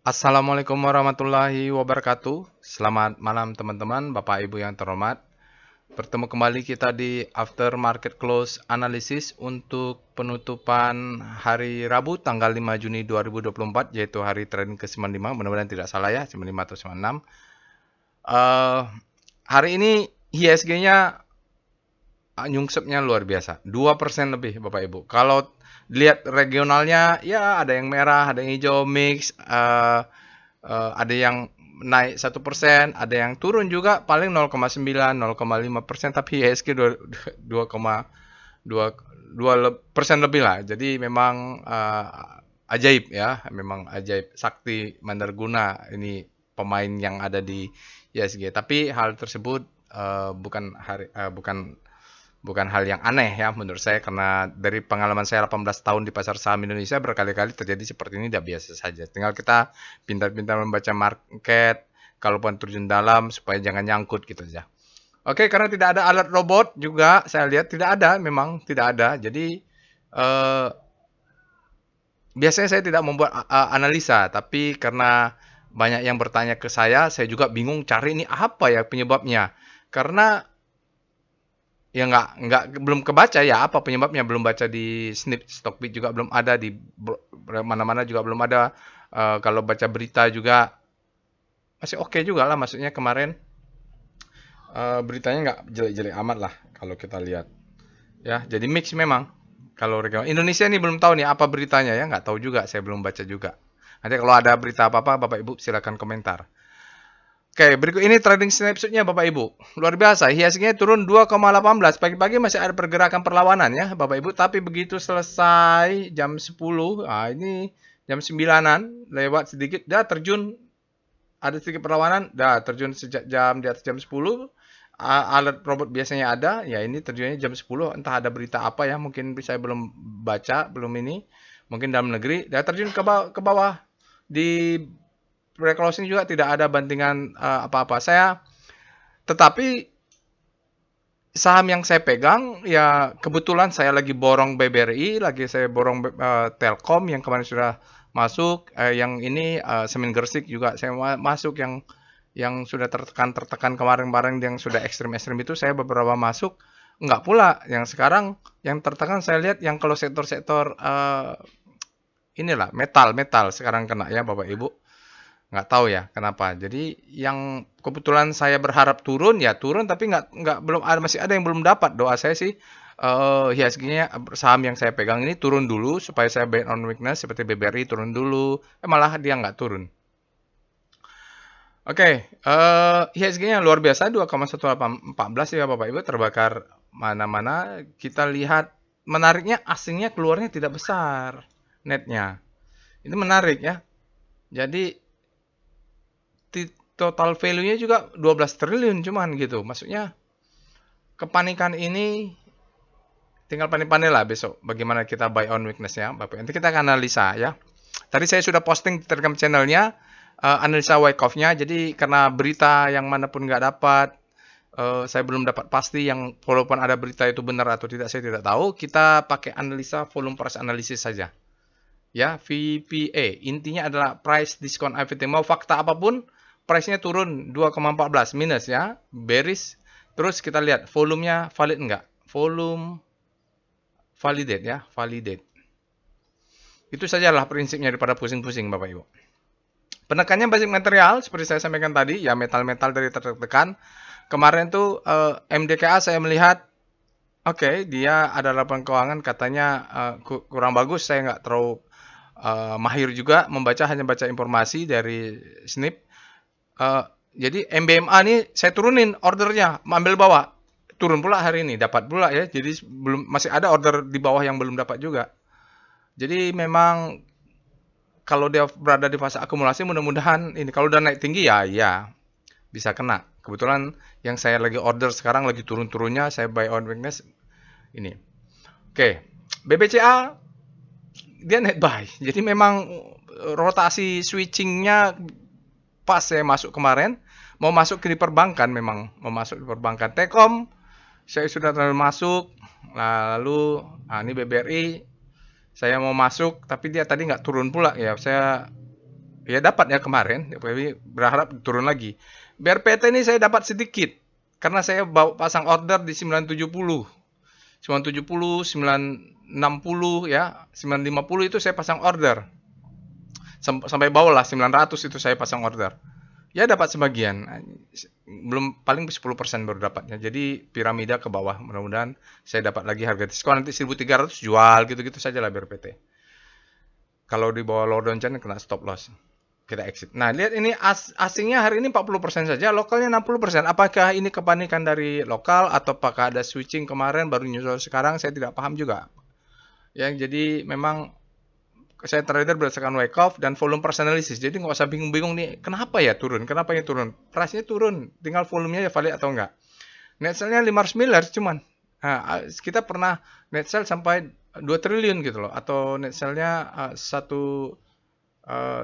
Assalamualaikum warahmatullahi wabarakatuh. Selamat malam teman-teman, Bapak Ibu yang terhormat. Bertemu kembali kita di After Market Close Analysis untuk penutupan hari Rabu tanggal 5 Juni 2024, yaitu hari trading ke-95. Mudah-mudahan tidak salah ya, 95 atau 96. Hari ini IHSG-nya nyungsepnya luar biasa. 2% lebih Bapak Ibu. Kalau lihat regionalnya, ya ada yang merah, ada yang hijau, mix. Ada yang naik 1%, ada yang turun juga paling 0,9, 0,5%, tapi IHSG 2,2% lebih lah. Jadi memang ajaib ya, memang ajaib, sakti mandarguna ini pemain yang ada di IHSG. Tapi hal tersebut bukan hal yang aneh ya menurut saya, karena dari pengalaman saya 18 tahun di pasar saham Indonesia berkali-kali terjadi seperti ini, tidak biasa saja. Tinggal kita pintar-pintar membaca market, kalaupun terjun dalam supaya jangan nyangkut gitu aja. Oke, karena tidak ada alat robot juga, saya lihat tidak ada, memang tidak ada. Jadi eh, biasanya saya tidak membuat analisa, tapi karena banyak yang bertanya ke saya juga bingung cari ini apa ya penyebabnya. Karena ya nggak belum kebaca ya apa penyebabnya, belum baca di snip Stockbit juga belum ada, di mana-mana juga belum ada. Kalau baca berita juga masih oke juga lah, maksudnya kemarin beritanya nggak jelek-jelek amat lah kalau kita lihat ya, jadi mix memang. Kalau regional Indonesia ini belum tahu nih apa beritanya ya, nggak tahu juga, saya belum baca juga. Nanti kalau ada berita apa-apa Bapak Ibu silakan komentar. Oke, berikut ini trading snapshotnya Bapak Ibu. Luar biasa, IHSG turun 2,18. Pagi-pagi masih ada pergerakan perlawanan ya Bapak Ibu, tapi begitu selesai jam 10, ini jam 9-an lewat sedikit, dah terjun, ada sedikit perlawanan, dah terjun sejak jam di atas jam 10. Alat robot biasanya ada, ya ini terjunnya jam 10, entah ada berita apa ya, mungkin saya belum baca, belum ini, mungkin dalam negeri, dah terjun ke bawah. Di pre-closing juga tidak ada bantingan apa-apa. Tetapi saham yang saya pegang ya kebetulan saya lagi borong BBRI, lagi saya borong Telkom yang kemarin sudah masuk, yang ini Semen Gresik juga saya masuk, yang sudah tertekan kemarin-kemarin yang sudah ekstrim-ekstrim itu saya beberapa masuk. Enggak pula yang sekarang yang tertekan, saya lihat yang kalau sektor-sektor inilah metal sekarang kena ya Bapak Ibu. Nggak tahu ya kenapa. Jadi yang kebetulan saya berharap turun ya turun, tapi nggak belum ada, masih ada yang belum dapat. Doa saya sih IHSG-nya saham yang saya pegang ini turun dulu supaya saya buy on weakness, seperti BBRI turun dulu. Malah dia nggak turun. Oke, IHSG-nya luar biasa 2,1814 ya Bapak Ibu, terbakar mana-mana. Kita lihat menariknya, asingnya keluarnya tidak besar netnya. Ini menarik ya. Jadi total value-nya juga 12 triliun cuman gitu. Maksudnya kepanikan ini tinggal pandai-pandai lah besok bagaimana kita buy on weakness-nya Bapak. Nanti kita akan analisa ya. Tadi saya sudah posting di Telegram channel-nya analisa Wyckoff-nya. Jadi karena berita yang mana pun nggak dapat, saya belum dapat pasti yang walaupun ada berita itu benar atau tidak saya tidak tahu. Kita pakai analisa volume price analysis saja. Ya, VPA. Intinya adalah price discount everything. Mau fakta apapun, price-nya turun 2,14 minus ya, bearish. Terus kita lihat volumenya valid enggak? Volume validate ya, validate. Itu sajalah prinsipnya daripada pusing-pusing Bapak Ibu. Penekannya basic material seperti saya sampaikan tadi, ya metal-metal dari tertekan. Kemarin tuh MDKA saya melihat oke, dia ada laporan keuangan katanya kurang bagus. Saya nggak terlalu mahir juga membaca, hanya baca informasi dari SNIP. Jadi MBMA nih saya turunin ordernya, ambil bawah, turun pula hari ini, dapat pula ya. Jadi masih ada order di bawah yang belum dapat juga. Jadi memang kalau dia berada di fase akumulasi, mudah-mudahan ini kalau udah naik tinggi ya bisa kena. Kebetulan yang saya lagi order sekarang lagi turun-turunnya, saya buy on weakness ini. Oke, BBCA dia net buy. Jadi memang rotasi switchingnya pas saya masuk kemarin, mau masuk ke di perbankan, memang mau masuk di perbankan. Telkom saya sudah terlalu masuk, lalu ini BBRI saya mau masuk, tapi dia tadi nggak turun pula ya. Saya Ya dapat ya kemarin, tapi berharap turun lagi. BRPT ini saya dapat sedikit karena saya bawa pasang order di 970. 970, 960 ya, 950 itu saya pasang order. Sampai bawah lah 900 itu saya pasang order. Ya dapat sebagian. Belum, paling 10% baru dapatnya. Jadi piramida ke bawah. Mudah-mudahan saya dapat lagi harga diskon nanti 1.300 jual gitu-gitu saja lah BRPT. Kalau di bawah low down chain kena stop loss. Kita exit. Nah, lihat ini asingnya hari ini 40% saja, lokalnya 60%. Apakah ini kepanikan dari lokal atau apakah ada switching kemarin baru nyusul sekarang? Saya tidak paham juga. Ya, jadi memang saya trader berdasarkan wake off dan volume price analysis. Jadi nggak usah bingung-bingung nih, kenapa ya turun? Kenapa ya turun? Price-nya turun, tinggal volumenya ya valid atau enggak. Net sell-nya 500 miliar cuman. Nah, kita pernah net sell sampai 2 triliun gitu loh, atau net sell-nya 1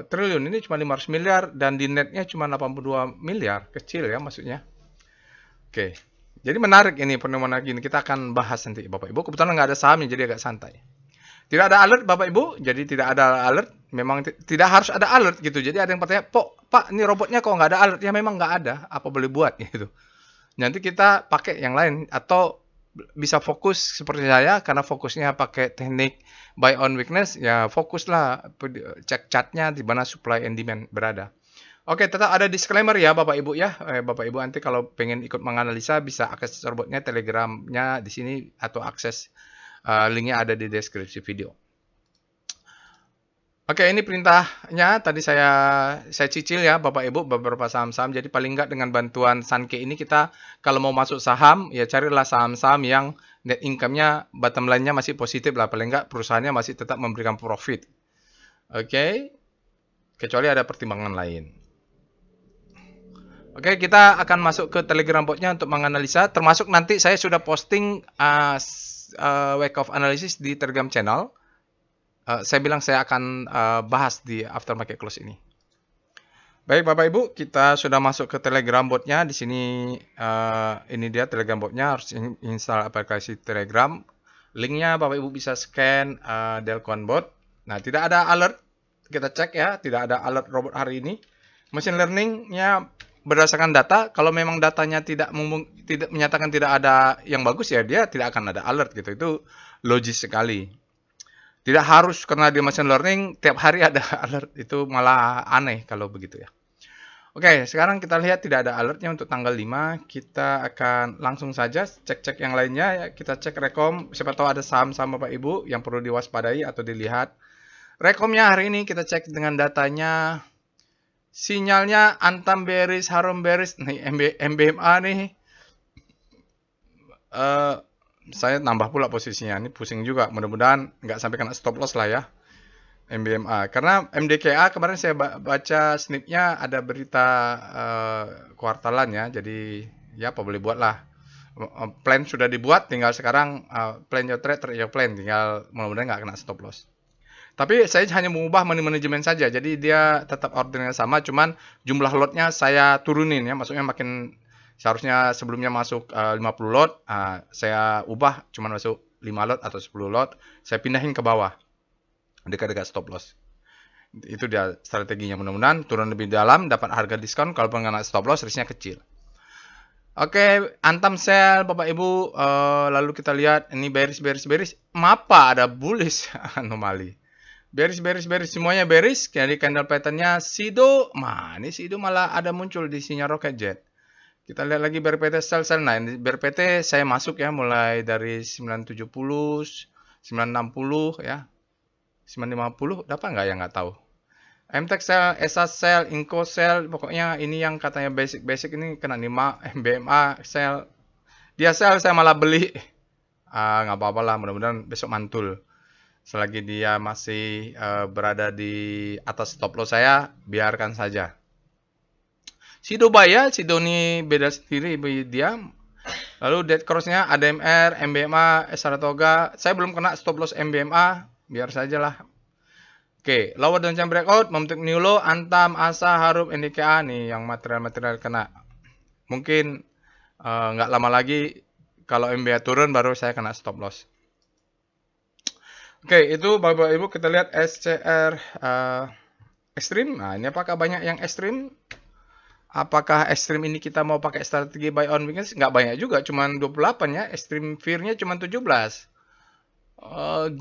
triliun. Ini cuma 500 miliar dan di netnya cuma 82 miliar, kecil ya maksudnya. Oke, jadi menarik ini penemuan lagi. Kita akan bahas nanti Bapak Ibu. Kebetulan nggak ada sahamnya jadi agak santai. Tidak ada alert Bapak Ibu, jadi tidak ada alert. Memang tidak harus ada alert gitu. Jadi ada yang bertanya, Pak, ini robotnya kok nggak ada alert? Ya memang nggak ada. Apa boleh buat gitu. Nanti kita pakai yang lain atau bisa fokus seperti saya karena fokusnya pakai teknik buy on weakness, ya fokuslah cek chartnya di mana supply and demand berada. Oke, tetap ada disclaimer ya Bapak Ibu ya. Bapak Ibu nanti kalau pengen ikut menganalisa bisa akses robotnya, telegramnya di sini atau akses linknya ada di deskripsi video. Oke, ini perintahnya tadi saya cicil ya Bapak Ibu beberapa saham-saham. Jadi paling nggak dengan bantuan Sanke ini kita kalau mau masuk saham ya carilah saham-saham yang net income-nya bottom line-nya masih positif lah. Paling nggak perusahaannya masih tetap memberikan profit. Oke, kecuali ada pertimbangan lain. Oke, kita akan masuk ke Telegram bot-nya untuk menganalisa. Termasuk nanti saya sudah posting wake of analysis di Telegram channel. Saya bilang saya akan bahas di aftermarket close ini. Baik Bapak Ibu, kita sudah masuk ke Telegram bot-nya. Di sini ini dia Telegram bot-nya, harus install aplikasi Telegram. Linknya Bapak Ibu bisa scan Delcon bot. Nah, tidak ada alert. Kita cek ya, tidak ada alert robot hari ini. Machine learning-nya berdasarkan data. Kalau memang datanya tidak menyatakan tidak ada yang bagus ya dia tidak akan ada alert gitu. Itu logis sekali. Tidak harus karena di machine learning tiap hari ada alert, itu malah aneh kalau begitu ya. Oke, sekarang kita lihat tidak ada alertnya untuk tanggal 5. Kita akan langsung saja cek-cek yang lainnya. Kita cek rekom, siapa tahu ada saham-saham Bapak Ibu yang perlu diwaspadai atau dilihat. Rekomnya hari ini kita cek dengan datanya. Sinyalnya Antam bearish, Harum bearish. Nih MBMA nih. Saya nambah pula posisinya, ini pusing juga, mudah-mudahan nggak sampai kena stop loss lah ya MBMA, karena MDKA kemarin saya baca snipnya ada berita kuartalan ya, jadi ya apa boleh buat lah, plan sudah dibuat, tinggal sekarang plan your trade, trade your plan, tinggal mudah-mudahan nggak kena stop loss. Tapi saya hanya mengubah money management saja, jadi dia tetap ordernya sama, cuman jumlah lotnya saya turunin ya, maksudnya makin seharusnya sebelumnya masuk 50 lot, saya ubah cuma masuk 5 lot atau 10 lot, saya pindahin ke bawah, dekat-dekat stop loss. Itu dia strateginya, mudah-mudahan turun lebih dalam, dapat harga diskon, kalau nggak stop loss, risknya kecil. Oke, Antam sell Bapak Ibu, lalu kita lihat, ini bearish, mapa ada bullish, anomali. Bearish, semuanya bearish, jadi candle pattern-nya Sido, ini Sido malah ada muncul di sinyal rocket jet. Kita lihat lagi BRPT sell. Nah, ini BRPT saya masuk ya mulai dari 970, 960 ya. 950 dapat nggak ya nggak tahu. MTEK sell, ESA sell, Inco sell, pokoknya ini yang katanya basic ini kena 5, MBMA sell. Dia sell saya malah beli. Nggak apa-apa lah, mudah-mudahan besok mantul. Selagi dia masih berada di atas stop loss saya, biarkan saja. Sido Baya, Sido ini beda sendiri dia. Lalu dead cross-nya ADMR, MBMA, Saratoga. Saya belum kena stop loss MBMA, biar sajalah. Oke, lower downtrend breakout, membentuk new low, Antam, ASA, Harum, NDKA nih yang material-material kena. Mungkin nggak lama lagi kalau MBA turun baru saya kena stop loss. Oke, itu Bapak Ibu kita lihat ekstrim. Nah, ini apakah banyak yang ekstrim? Apakah ekstrim ini kita mau pakai strategi buy on weakness? Nggak banyak juga, cuman 28 ya. Ekstrim fear-nya cuma 17.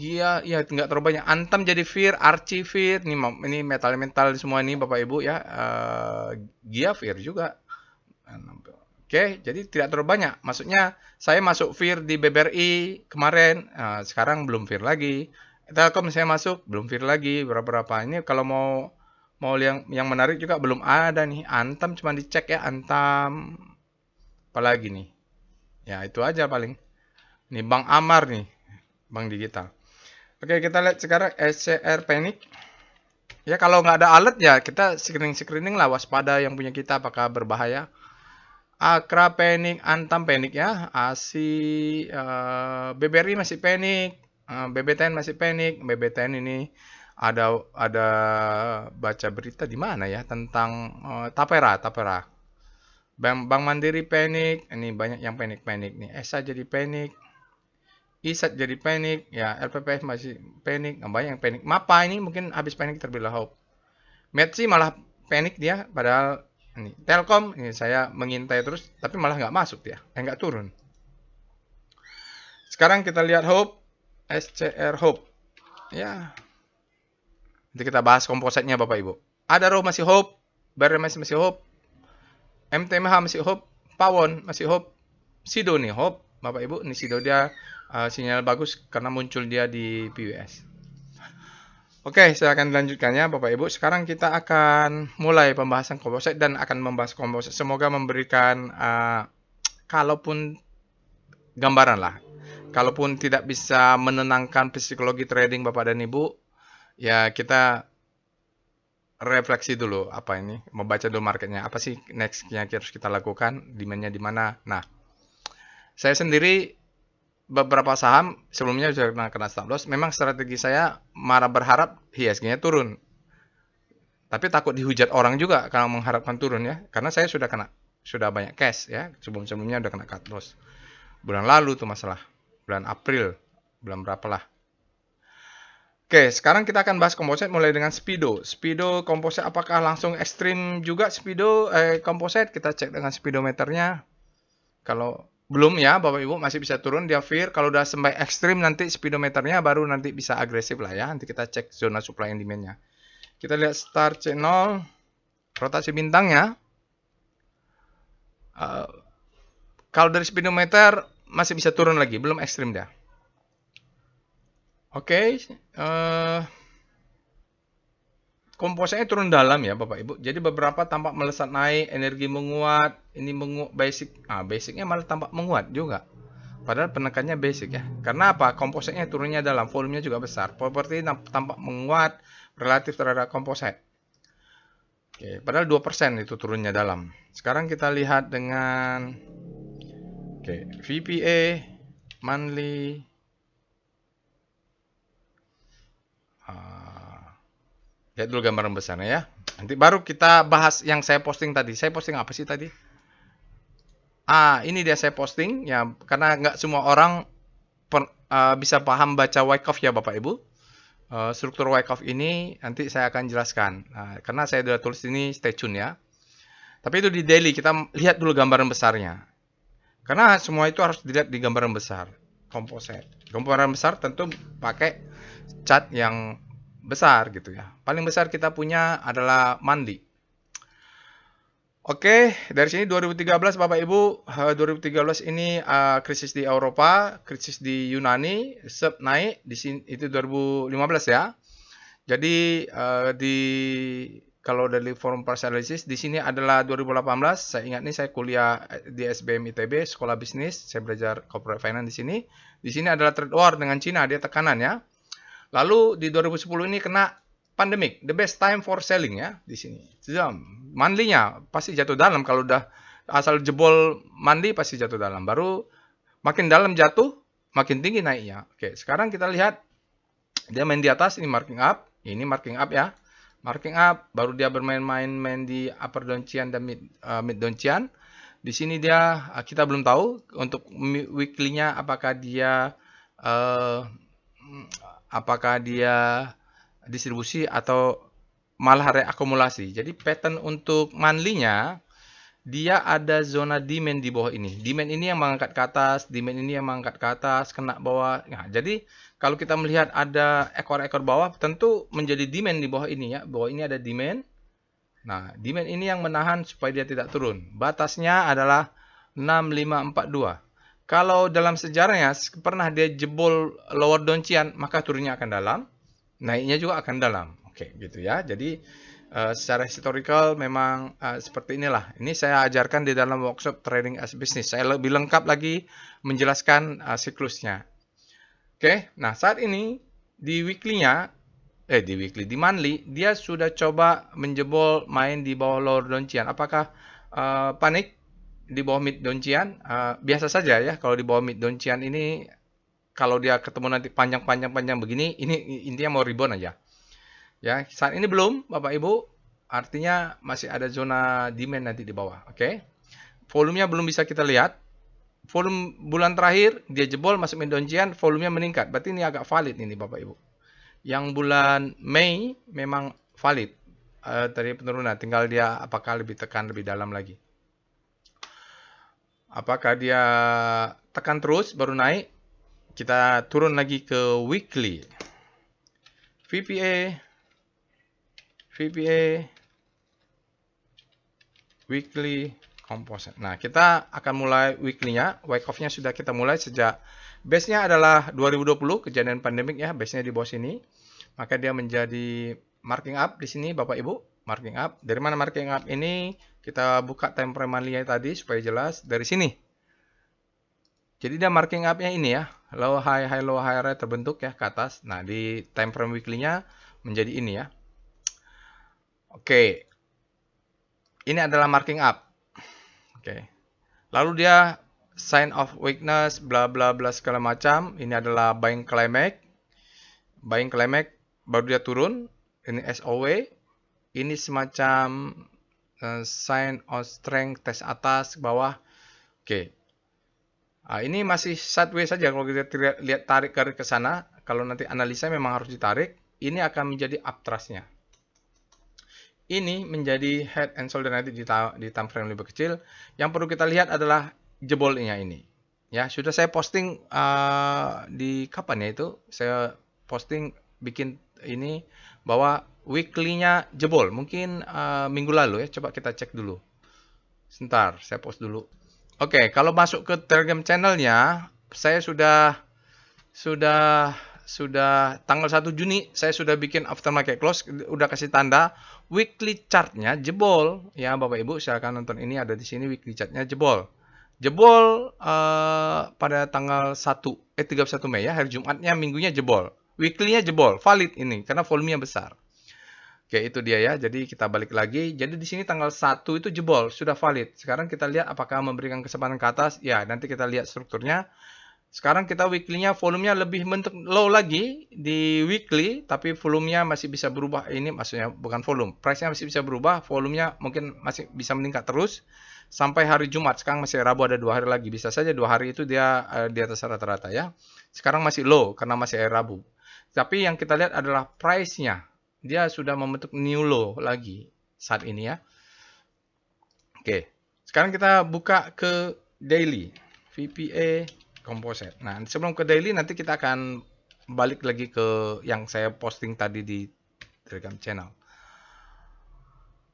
Gia ya nggak terlalu banyak. Antam jadi fear, Archie fear. Ini metal semua ini Bapak Ibu ya. Gia fear juga. Oke, jadi tidak terlalu banyak. Maksudnya saya masuk fear di BBRI kemarin, sekarang belum fear lagi. Telkom saya masuk belum fear lagi. Berapa ini kalau mau yang menarik juga belum ada nih. Antam cuma dicek ya Antam. Apalagi nih? Ya itu aja paling. Nih Bang Amar nih, Bank Digital. Oke, kita lihat sekarang SCR Panic. Ya kalau nggak ada alert ya kita screening lah, waspada yang punya kita apakah berbahaya. Akra panik, Antam panik ya, ASI, BBRI masih panik, BBTN masih panik. BBTN ini ada baca berita di mana ya tentang Tapera. Bank Mandiri panik, ini banyak yang panik nih. ESA jadi panik, ISAT jadi panik, ya LPPF masih panik, banyak yang panik. Mapa ini mungkin habis panik terbelah hope. Metsi malah panik dia, padahal ini Telkom ini saya mengintai terus, tapi malah nggak masuk dia, nggak turun. Sekarang kita lihat Hope, SCR Hope, ya. Nanti kita bahas kompositnya Bapak Ibu. Ada Roh masih Hope, BRMS masih Hope, MTMH masih Hope, Pawon masih Hope, Sido nih Hope, Bapak Ibu. Ini Sido dia sinyal bagus karena muncul dia di PWS. Oke, saya akan melanjutkannya Bapak Ibu. Sekarang kita akan mulai pembahasan komposit dan akan membahas komposit. Semoga memberikan kalaupun gambaran lah. Kalaupun tidak bisa menenangkan psikologi trading Bapak dan Ibu, ya kita refleksi dulu apa ini, membaca dulu marketnya. Apa sih next-nya harus kita lakukan, demand-nya di mana. Nah, saya sendiri beberapa saham sebelumnya sudah kena stop loss. Memang strategi saya marah berharap IHSG-nya turun. Tapi takut dihujat orang juga kalau mengharapkan turun ya. Karena saya sudah banyak cash ya. Sebelum-sebelumnya udah kena cut loss. Bulan lalu tuh masalah. Bulan April. Bulan berapa lah. Oke, sekarang kita akan bahas komposit mulai dengan Speedo. Speedo komposit apakah langsung ekstrim juga Speedo komposit? Kita cek dengan speedometernya. Kalau belum ya Bapak Ibu masih bisa turun dia fear. Kalau udah sampai ekstrim nanti speedometernya baru nanti bisa agresif lah ya. Nanti kita cek zona supply and demand-nya. Kita lihat star channel rotasi bintangnya. Kalau dari speedometer masih bisa turun lagi, belum ekstrim dia. Oke, kompositnya turun dalam ya Bapak Ibu. Jadi beberapa tampak melesat naik, energi menguat, ini basic. Basicnya malah tampak menguat juga. Padahal penekannya basic ya. Karena apa? Kompositnya turunnya dalam, volumenya juga besar. Properti tampak menguat relatif terhadap komposit. Oke, padahal 2% itu turunnya dalam. Sekarang kita lihat dengan VPA monthly. Lihat dulu gambaran besarnya ya. Nanti baru kita bahas yang saya posting tadi. Saya posting apa sih tadi? Ini dia saya posting ya, karena nggak semua orang bisa paham baca Wyckoff ya Bapak Ibu. Struktur Wyckoff ini nanti saya akan jelaskan. Karena saya sudah tulis ini, stay tune ya. Tapi itu di daily, kita lihat dulu gambaran besarnya. Karena semua itu harus dilihat di gambaran besar. Komposit. Gambaran besar tentu pakai chart yang besar gitu ya. Paling besar kita punya adalah Mandi. Oke, dari sini 2013 Bapak Ibu, 2013 ini krisis di Eropa, krisis di Yunani, naik di sini itu 2015 ya. Jadi kalau dari forum price analysis di sini adalah 2018. Saya ingat nih saya kuliah di SBM ITB, sekolah bisnis, saya belajar corporate finance di sini. Di sini adalah trade war dengan Cina, dia tekanan ya. Lalu di 2010 ini kena pandemic, the best time for selling ya di sini. Monthly-nya pasti jatuh dalam, kalau udah asal jebol mandi pasti jatuh dalam. Baru makin dalam jatuh, makin tinggi naiknya. Oke, sekarang kita lihat dia main di atas, ini marking up, ya. Marking up, baru dia bermain-main di upper downchian dan mid downchian. Di sini dia kita belum tahu untuk weekly-nya apakah dia distribusi atau malah reakumulasi. Jadi pattern untuk monthly-nya dia ada zona demand di bawah ini. Demand ini yang mengangkat ke atas, demand ini yang mengangkat ke atas, kena bawah. Nah, jadi kalau kita melihat ada ekor-ekor bawah, tentu menjadi demand di bawah ini ya. Bawah ini ada demand. Nah, demand ini yang menahan supaya dia tidak turun. Batasnya adalah 6542. Kalau dalam sejarahnya pernah dia jebol lower downtrend, maka turunnya akan dalam, naiknya juga akan dalam. Oke, gitu ya. Jadi secara historical memang seperti inilah. Ini saya ajarkan di dalam workshop Trading as Business. Saya lebih lengkap lagi menjelaskan siklusnya. Oke, nah saat ini di weekly-nya, di monthly, dia sudah coba menjebol main di bawah lower downtrend. Apakah panik di bawah mid downtrend? Biasa saja ya, kalau di bawah mid downtrend ini, kalau dia ketemu nanti panjang-panjang begini, ini intinya mau rebound aja. Ya, saat ini belum, Bapak Ibu. Artinya masih ada zona demand nanti di bawah. Oke. Volumenya belum bisa kita lihat. Volume bulan terakhir dia jebol masuk mid downtrend, volumenya meningkat. Berarti ini agak valid ini Bapak Ibu. Yang bulan Mei memang valid. Tadi penurunan, tinggal dia apakah lebih tekan lebih dalam lagi. Apakah dia tekan terus baru naik? Kita turun lagi ke weekly. VPA weekly composite. Nah, kita akan mulai weekly-nya. Wake off-nya sudah kita mulai sejak base-nya adalah 2020, kejadian pandemik ya, base-nya di bawah sini. Maka dia menjadi marking up di sini Bapak Ibu, marking up. Dari mana marking up ini? Kita buka time frame monthly-nya tadi supaya jelas dari sini. Jadi dia marking up-nya ini ya, low high low high terbentuk ya ke atas. Nah, di time frame weekly-nya menjadi ini ya. Oke. Ini adalah marking up. Oke. Lalu dia sign of weakness, bla bla bla segala macam. Ini adalah buying climax. Buying climax baru dia turun. Ini SOW. Ini semacam sign of strength, tes atas, bawah. Oke. Ini masih sideways saja kalau kita lihat tarik ke sana. Kalau nanti analisa memang harus ditarik. Ini akan menjadi upthrust-nya. Ini menjadi head and shoulder nanti di time frame lebih kecil. Yang perlu kita lihat adalah jebolnya ini. Ya, sudah saya posting di kapan ya itu? Saya posting bikin ini bahwa weekly-nya jebol. Mungkin minggu lalu ya. Coba kita cek dulu. Sebentar, saya post dulu. Oke, kalau masuk ke Telegram channelnya, saya sudah tanggal 1 Juni saya sudah bikin aftermarket close, udah kasih tanda weekly chartnya jebol ya Bapak Ibu, silakan nonton ini, ada di sini weekly chartnya jebol pada tanggal 31 Mei ya, hari Jumatnya, minggunya jebol, weekly-nya jebol, valid ini karena volumenya besar. Oke, itu dia ya. Jadi kita balik lagi. Jadi di sini tanggal 1 itu jebol, sudah valid. Sekarang kita lihat apakah memberikan kesempatan ke atas. Ya, nanti kita lihat strukturnya. Sekarang kita weekly-nya volumenya lebih bentuk low lagi di weekly, tapi volumenya masih bisa berubah. Ini maksudnya bukan volume, price-nya masih bisa berubah, volumenya mungkin masih bisa meningkat terus sampai hari Jumat. Sekarang masih Rabu, ada 2 hari lagi. Bisa saja 2 hari itu dia di atas rata-rata ya. Sekarang masih low karena masih hari Rabu. Tapi yang kita lihat adalah price-nya. Dia sudah membentuk new low lagi saat ini ya. Oke, sekarang kita buka ke daily. VPA composite. Nah, sebelum ke daily nanti kita akan balik lagi ke yang saya posting tadi di Telegram channel.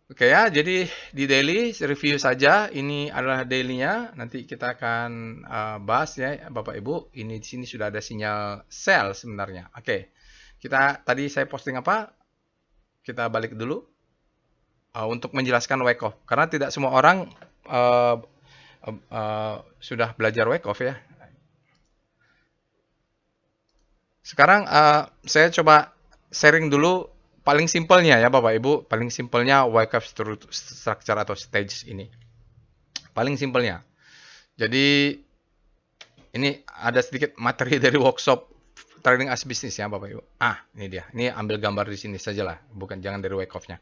Oke ya, jadi di daily review saja. Ini adalah daily-nya. Nanti kita akan bahas ya Bapak Ibu. Ini di sini sudah ada sinyal sell sebenarnya. Oke. Tadi saya posting apa? Kita balik dulu untuk menjelaskan wake off. Karena tidak semua orang sudah belajar wake off ya. Sekarang saya coba sharing dulu paling simpelnya ya Bapak Ibu. Paling simpelnya wake off structure atau stage ini. Paling simpelnya. Jadi ini ada sedikit materi dari workshop Trading as Business ya Bapak Ibu. Ini dia. Ini ambil gambar di sini sajalah, bukan jangan dari wake off-nya.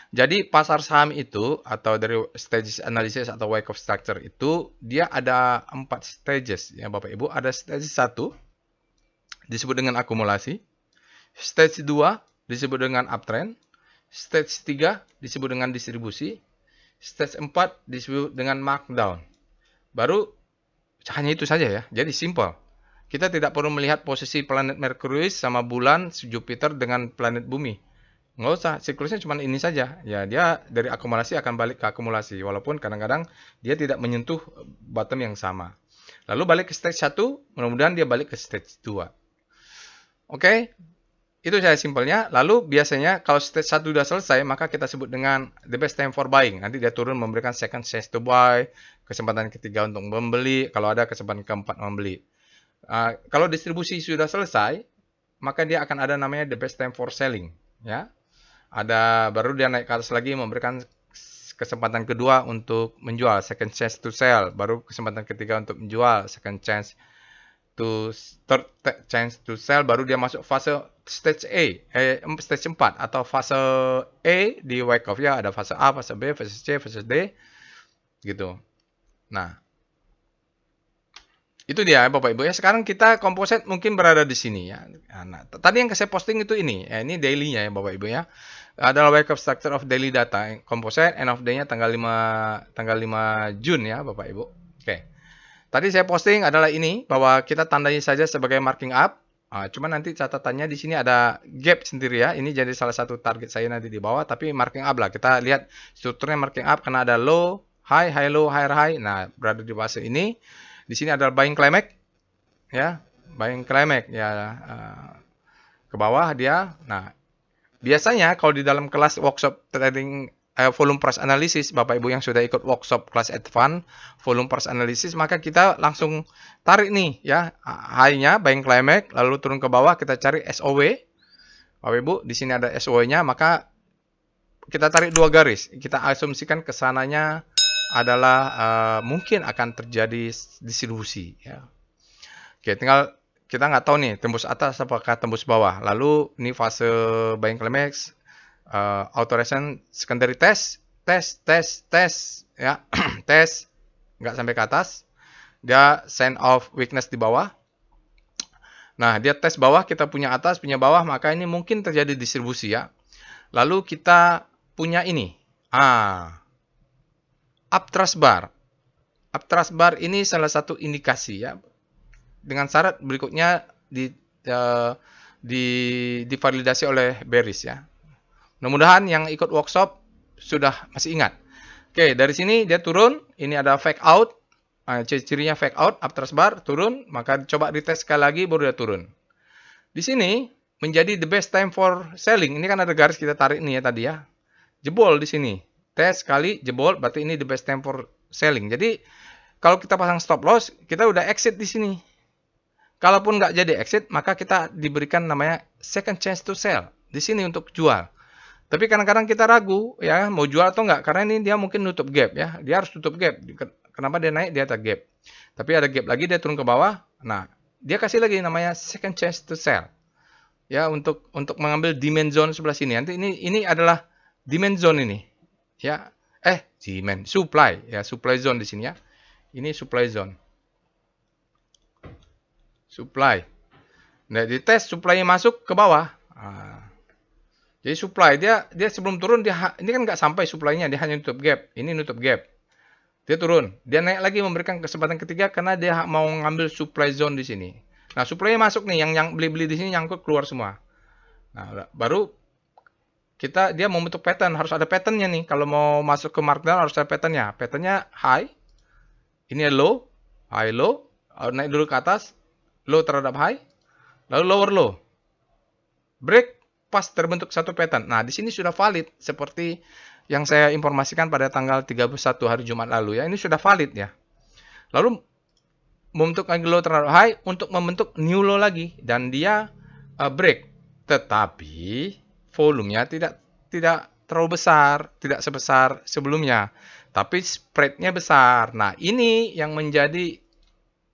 Jadi pasar saham itu atau dari stages analysis atau wake off structure itu dia ada 4 stages ya Bapak Ibu. Ada stage 1 disebut dengan akumulasi. Stage 2 disebut dengan uptrend. Stage 3 disebut dengan distribusi. Stage 4 disebut dengan markdown. Baru hanya itu saja ya. Jadi simple. Kita tidak perlu melihat posisi planet Merkurius sama bulan, Jupiter dengan planet bumi. Nggak usah, siklusnya cuma ini saja. Ya, dia dari akumulasi akan balik ke akumulasi. Walaupun kadang-kadang dia tidak menyentuh bottom yang sama. Lalu balik ke stage 1, mudah-mudahan dia balik ke stage 2. Oke, itu saya simpelnya. Lalu biasanya kalau stage 1 sudah selesai, maka kita sebut dengan the best time for buying. Nanti dia turun memberikan second chance to buy, kesempatan ketiga untuk membeli, kalau ada kesempatan keempat membeli. Kalau distribusi sudah selesai, maka dia akan ada namanya the best time for selling. Ya, baru dia naik ke atas lagi memberikan kesempatan kedua untuk menjual, second chance to sell, baru kesempatan ketiga untuk menjual, second chance to third chance to sell, baru dia masuk fase stage stage 4 atau fase A di Wyckoff ya, ada fase A, fase B, fase C, fase D gitu. Nah, itu dia Bapak Ibu ya. Sekarang kita komposit mungkin berada di sini ya. Nah, tadi yang saya posting itu ini daily-nya ya Bapak Ibu ya. Adalah Wyckoff Structure of Daily Data. Komposit end of day-nya tanggal 5 Jun ya Bapak Ibu. Oke. Tadi saya posting adalah ini bahwa kita tandai saja sebagai marking up. Cuma nanti catatannya di sini ada gap sendiri ya. Ini jadi salah satu target saya nanti di bawah, tapi marking up lah. Kita lihat strukturnya marking up karena ada low, high, high low, higher high. Nah, berada di fase ini. Di sini adalah buying climax ya, buying climax ya, ke bawah dia. Nah, biasanya kalau di dalam kelas workshop trading volume price analysis, Bapak Ibu yang sudah ikut workshop kelas advance volume price analysis, maka kita langsung tarik nih ya, high-nya buying climax, lalu turun ke bawah kita cari SOW. Bapak Ibu, di sini ada SOW-nya, maka kita tarik dua garis. Kita asumsikan kesananya adalah mungkin akan terjadi distribusi ya. Oke, tinggal kita nggak tahu nih tembus atas apakah tembus bawah. Lalu ini fase buying climax, authorization secondary test ya. Tes nggak sampai ke atas, dia sign of weakness di bawah. Nah, dia tes bawah, kita punya atas, punya bawah, maka ini mungkin terjadi distribusi ya. Lalu kita punya ini uptrust bar. Uptrust bar ini salah satu indikasi ya. Dengan syarat berikutnya divalidasi oleh Bearish ya. Mudah-mudahan yang ikut workshop sudah masih ingat. Oke, dari sini dia turun, ini ada fake out. Ciri-cirinya fake out, uptrust bar turun, maka coba dites sekali lagi baru dia turun. Di sini menjadi the best time for selling. Ini kan ada garis kita tarik nih ya tadi ya. Jebol di sini. Tes sekali jebol, berarti ini the best time for selling. Jadi kalau kita pasang stop loss, kita udah exit di sini. Kalaupun nggak jadi exit, maka kita diberikan namanya second chance to sell di sini untuk jual. Tapi kadang-kadang kita ragu ya mau jual atau nggak, karena ini dia mungkin nutup gap ya. Dia harus tutup gap. Kenapa dia naik di atas gap? Tapi ada gap lagi, dia turun ke bawah. Nah, dia kasih lagi namanya second chance to sell. Ya, untuk mengambil demand zone sebelah sini. Nanti ini adalah demand zone ini. Ya, demand supply ya, supply zone di sini ya. Ini supply zone. Supply. Nah, di tes supply-nya masuk ke bawah. Jadi supply dia sebelum turun ini kan nggak sampai supply-nya, dia hanya nutup gap. Ini nutup gap. Dia turun. Dia naik lagi memberikan kesempatan ketiga karena dia mau ngambil supply zone di sini. Nah, supply-nya masuk nih, yang beli-beli di sini nyangkut keluar semua. Nah, baru dia mau bentuk pattern, harus ada patternnya nih. Kalau mau masuk ke markdown harus ada patternnya. Patternnya high, ini low, high low, naik dulu ke atas, low terhadap high, lalu lower low, break pas terbentuk satu pattern. Nah, di sini sudah valid seperti yang saya informasikan pada tanggal 31 hari Jumat lalu ya. Ini sudah valid ya. Lalu membentuk lagi low terhadap high untuk membentuk new low lagi dan dia break. Tetapi volumenya tidak terlalu besar, tidak sebesar sebelumnya, tapi spreadnya besar. Nah, ini yang menjadi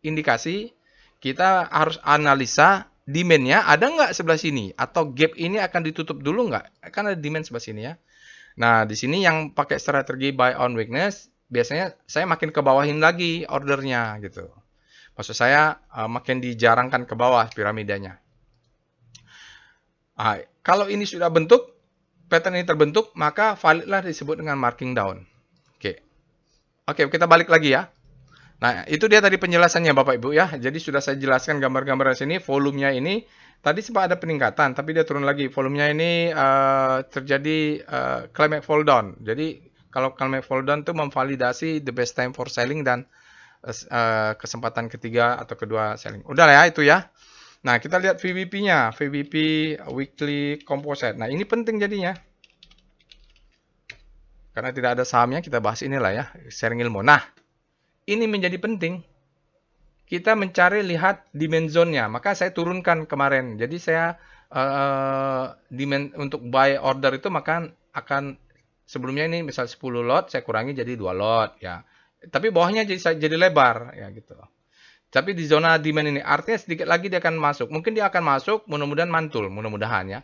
indikasi kita harus analisa demand-nya ada nggak sebelah sini, atau gap ini akan ditutup dulu nggak? Kan ada demand sebelah sini ya. Nah, di sini yang pakai strategi buy on weakness, biasanya saya makin ke bawahin lagi ordernya gitu. Maksud saya makin dijarangkan ke bawah piramidanya. Kalau ini sudah bentuk, pattern ini terbentuk, maka validlah disebut dengan marking down. Oke. Oke, kita balik lagi ya. Nah, itu dia tadi penjelasannya Bapak Ibu ya. Jadi sudah saya jelaskan gambar-gambar di sini, volumenya ini tadi sempat ada peningkatan, tapi dia turun lagi. Volumenya ini terjadi climate fall down. Jadi kalau climate fall down itu memvalidasi the best time for selling dan kesempatan ketiga atau kedua selling. Udah ya itu ya. Nah, kita lihat VWP-nya, VWP Weekly Composite. Nah, ini penting jadinya. Karena tidak ada sahamnya, kita bahas inilah ya, sharing ilmu. Nah, ini menjadi penting. Kita mencari lihat demand zone-nya. Maka saya turunkan kemarin. Jadi saya demand untuk buy order itu maka akan sebelumnya ini misal 10 lot, saya kurangi jadi 2 lot ya. Tapi bawahnya jadi lebar ya gitu. Tapi di zona demand ini artinya sedikit lagi dia akan masuk. Mungkin dia akan masuk, mudah-mudahan mantul, mudah-mudahan ya.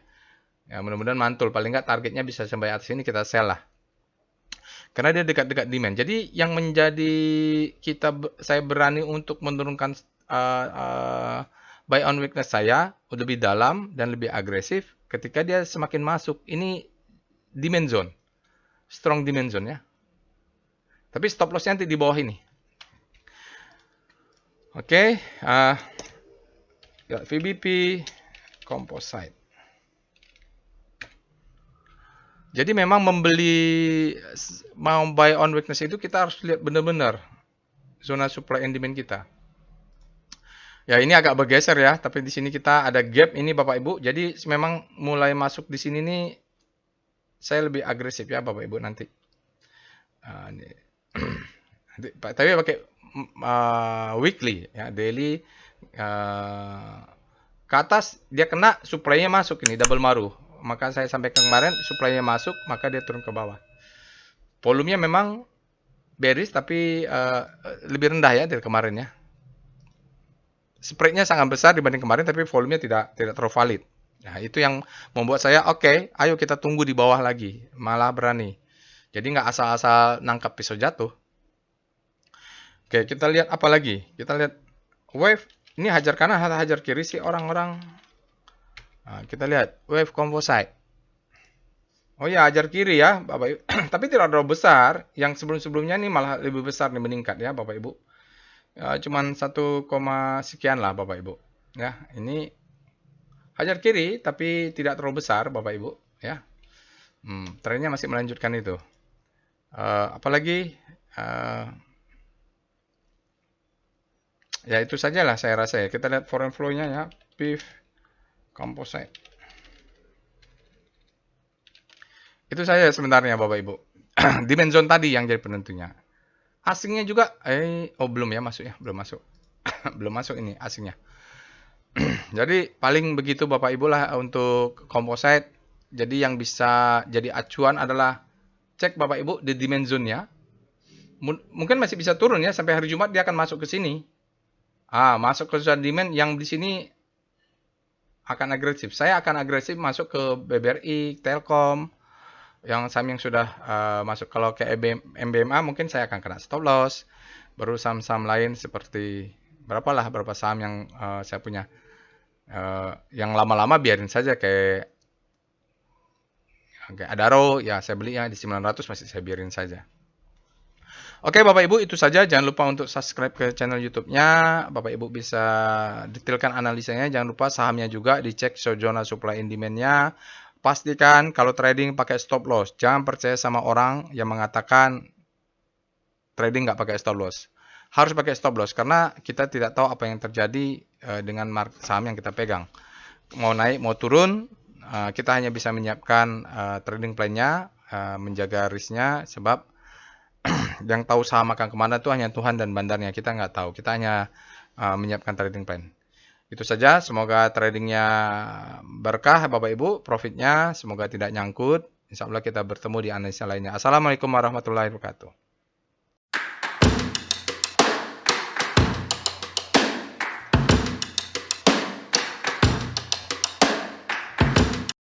Ya, mudah-mudahan mantul. Paling nggak targetnya bisa sampai atas ini kita sell lah. Karena dia dekat-dekat demand. Jadi yang menjadi saya berani untuk menurunkan buy on weakness saya lebih dalam dan lebih agresif ketika dia semakin masuk. Ini demand zone. Strong demand zone ya. Tapi stop loss-nya nanti di bawah ini. Oke, VBP Composite. Jadi memang mau buy on weakness itu kita harus lihat benar-benar zona supply and demand kita. Ya ini agak bergeser ya, tapi di sini kita ada gap ini Bapak Ibu. Jadi memang mulai masuk di sini nih saya lebih agresif ya Bapak Ibu nanti. Tapi pakai weekly ya, daily ke atas dia kena, supply-nya masuk ini double maru. Maka saya sampaikan kemarin supply-nya masuk, maka dia turun ke bawah. Volumenya memang bearish tapi lebih rendah ya dari kemarin ya. Spread-nya sangat besar dibanding kemarin tapi volumenya tidak terlalu valid. Nah, itu yang membuat saya oke, ayo kita tunggu di bawah lagi, malah berani. Jadi nggak asal-asal nangkap pisau jatuh. Oke, kita lihat apa lagi? Kita lihat wave. Ini hajar kanan atau hajar kiri sih orang-orang. Nah, kita lihat wave composite. Oh ya, hajar kiri ya, Bapak Ibu. Tapi tidak terlalu besar. Yang sebelum-sebelumnya ini malah lebih besar nih meningkat ya, Bapak Ibu. Ya, cuman 1, sekian lah, Bapak Ibu. Ya, ini hajar kiri tapi tidak terlalu besar, Bapak Ibu. Ya, trennya masih melanjutkan itu. Apalagi ya itu sajalah saya rasa ya. Kita lihat foreign flow-nya ya, PIF composite. Itu saja sebenarnya Bapak Ibu. Demand zone tadi yang jadi penentunya. Asingnya juga belum ya masuk ya, belum masuk. Belum masuk ini asingnya. Jadi paling begitu Bapak Ibu lah untuk composite. Jadi yang bisa jadi acuan adalah cek Bapak Ibu di demand zone-nya. Mungkin masih bisa turun ya, sampai hari Jumat dia akan masuk ke sini. Masuk ke zona demand yang di sini akan agresif. Saya akan agresif masuk ke BBRI, Telkom, yang saham yang sudah masuk. Kalau ke MBMA mungkin saya akan kena stop loss. Baru saham-saham lain seperti berapa saham yang saya punya. Yang lama-lama biarin saja kayak Adaro, ya saya beli ya di 900 masih saya biarin saja. Oke Bapak Ibu, itu saja. Jangan lupa untuk subscribe ke channel YouTube-nya. Bapak Ibu bisa detailkan analisanya. Jangan lupa sahamnya juga dicek zona supply and demand-nya. Pastikan kalau trading pakai stop loss. Jangan percaya sama orang yang mengatakan trading nggak pakai stop loss. Harus pakai stop loss karena kita tidak tahu apa yang terjadi dengan saham yang kita pegang. Mau naik, mau turun, kita hanya bisa menyiapkan trading plan-nya, menjaga risk-nya, sebab yang tahu saham akan kemana itu hanya Tuhan dan bandarnya. Kita nggak tahu. Kita hanya menyiapkan trading plan. Itu saja. Semoga tradingnya berkah Bapak Ibu. Profitnya semoga tidak nyangkut. Insya Allah kita bertemu di analisa lainnya. Assalamualaikum warahmatullahi wabarakatuh.